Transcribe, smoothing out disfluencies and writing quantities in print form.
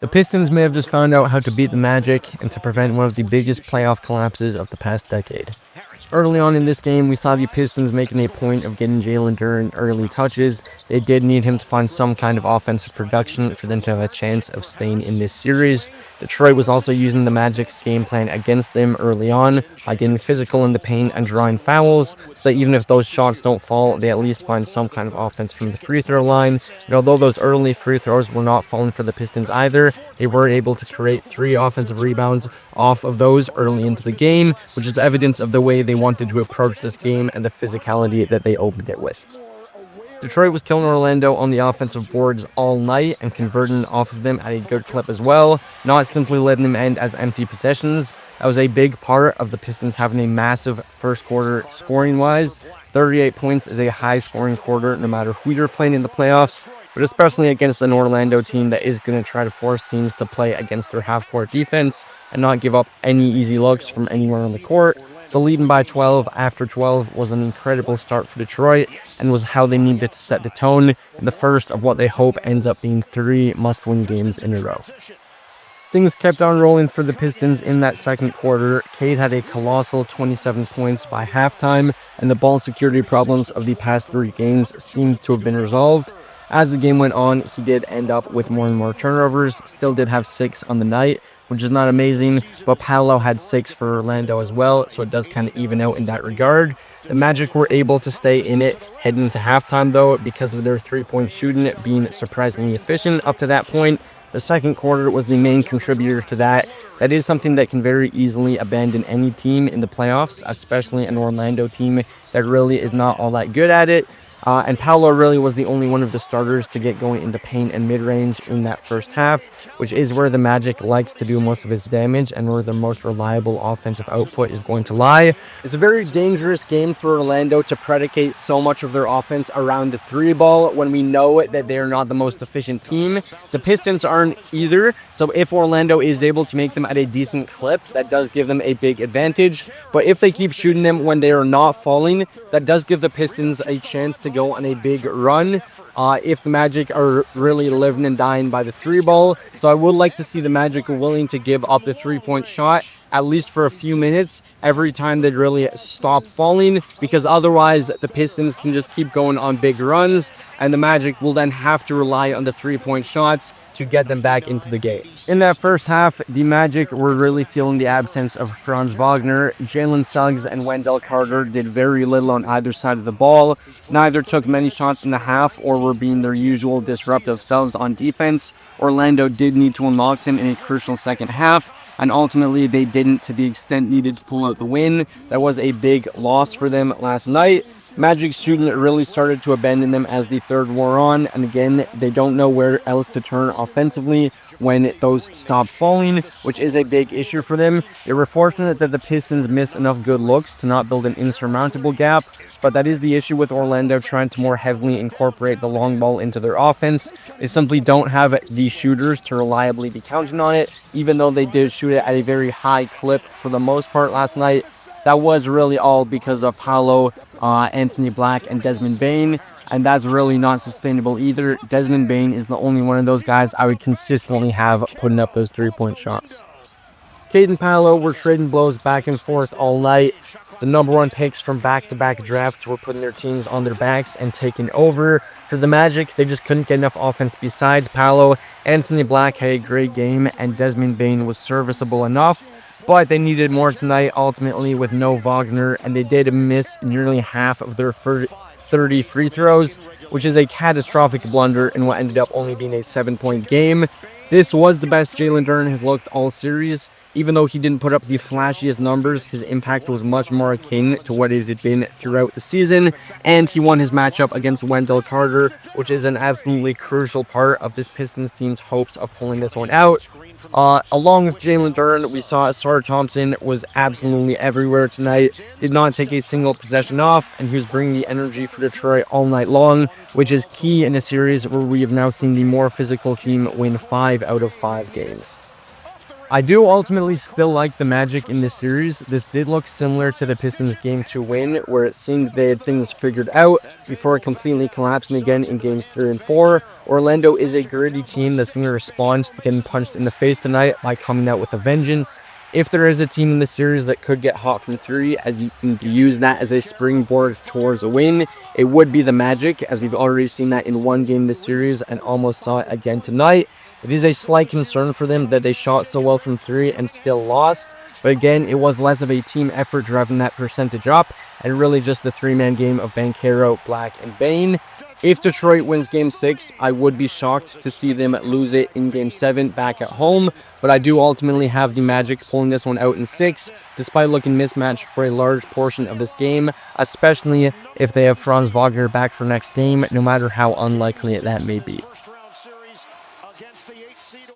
The Pistons may have just found out how to beat the Magic and to prevent one of the biggest playoff collapses of the past decade. Early on in this game, we saw the Pistons making a point of getting Jalen Duren early touches. They did need him to find some kind of offensive production for them to have a chance of staying in this series. Detroit was also using the Magic's game plan against them early on by getting physical in the paint and drawing fouls, so that even if those shots don't fall, they at least find some kind of offense from the free throw line. And although those early free throws were not falling for the Pistons either, they were able to create 3 offensive rebounds off of those early into the game, which is evidence of the way they wanted to approach this game and the physicality that they opened it with. Detroit was killing Orlando on the offensive boards all night and converting off of them at a good clip as well, not simply letting them end as empty possessions. That was a big part of the Pistons having a massive first quarter scoring-wise. 38 points is a high-scoring quarter no matter who you're playing in the playoffs, but especially against an Orlando team that is going to try to force teams to play against their half-court defense and not give up any easy looks from anywhere on the court. So leading by 12 after 12 was an incredible start for Detroit and was how they needed to set the tone in the first of what they hope ends up being 3 must-win games in a row. Things kept on rolling for the Pistons in that second quarter. Cade had a colossal 27 points by halftime, and the ball security problems of the past 3 games seemed to have been resolved. As the game went on, he did end up with more and more turnovers, still did have 6 on the night, which is not amazing, but Paolo had 6 for Orlando as well, so it does kind of even out in that regard. The Magic were able to stay in it heading into halftime, though, because of their 3-point shooting being surprisingly efficient up to that point. The second quarter was the main contributor to that. That is something that can very easily abandon any team in the playoffs, especially an Orlando team that really is not all that good at it. And Paolo really was the only one of the starters to get going into paint and mid-range in that first half, which is where the Magic likes to do most of its damage and where their most reliable offensive output is going to lie. It's a very dangerous game for Orlando to predicate so much of their offense around the 3-ball when we know that they're not the most efficient team. The Pistons aren't either, so if Orlando is able to make them at a decent clip, that does give them a big advantage. But if they keep shooting them when they are not falling, that does give the Pistons a chance to go on a big run if the Magic are really living and dying by the 3-ball. So I would like to see the Magic willing to give up the 3-point shot at least for a few minutes every time they really stop falling, because otherwise the Pistons can just keep going on big runs and the Magic will then have to rely on the 3-point shots to get them back into the game. In that first half, the Magic were really feeling the absence of Franz Wagner. Jalen Suggs and Wendell Carter did very little on either side of the ball. Neither took many shots in the half or were being their usual disruptive selves on defense. Orlando did need to unlock them in a crucial second half, and ultimately they didn't to the extent needed to pull out the win. That was a big loss for them last night. Magic's shooting really started to abandon them as the third wore on, and again, they don't know where else to turn offensively when those stop falling, which is a big issue for them. They were fortunate that the Pistons missed enough good looks to not build an insurmountable gap, but that is the issue with Orlando trying to more heavily incorporate the long ball into their offense. They simply don't have the shooters to reliably be counting on it, even though they did shoot it at a very high clip for the most part last night. That was really all because of Paolo, Anthony Black, and Desmond Bane, and that's really not sustainable either. Desmond Bane is the only one of those guys I would consistently have putting up those 3-point shots. Cade and Paolo were trading blows back and forth all night. The number 1 picks from back-to-back drafts were putting their teams on their backs and taking over. For the Magic, they just couldn't get enough offense besides Paolo. Anthony Black had a great game, and Desmond Bane was serviceable enough. But they needed more tonight, ultimately, with no Wagner, and they did miss nearly half of their 30 free throws, which is a catastrophic blunder in what ended up only being a 7-point game. This was the best Jalen Duren has looked all series. Even though he didn't put up the flashiest numbers, his impact was much more akin to what it had been throughout the season, and he won his matchup against Wendell Carter, which is an absolutely crucial part of this Pistons team's hopes of pulling this one out. Along with Jalen Duren, we saw Ausar Thompson was absolutely everywhere tonight, did not take a single possession off, and he was bringing the energy for Detroit all night long, which is key in a series where we have now seen the more physical team win 5 out of 5 games. I do ultimately still like the Magic in this series. This did look similar to the Pistons Game 2 win, where it seemed they had things figured out before completely collapsing again in Games 3 and 4. Orlando is a gritty team that's going to respond to getting punched in the face tonight by coming out with a vengeance. If there is a team in the series that could get hot from 3, as you can use that as a springboard towards a win, it would be the Magic, as we've already seen that in one game this series and almost saw it again tonight. It is a slight concern for them that they shot so well from 3 and still lost. But again, it was less of a team effort driving that percentage up, and really just the three-man game of Banchero, Black, and Bane. If Detroit wins Game 6, I would be shocked to see them lose it in Game 7 back at home, but I do ultimately have the Magic pulling this one out in 6, despite looking mismatched for a large portion of this game, especially if they have Franz Wagner back for next game, no matter how unlikely that may be.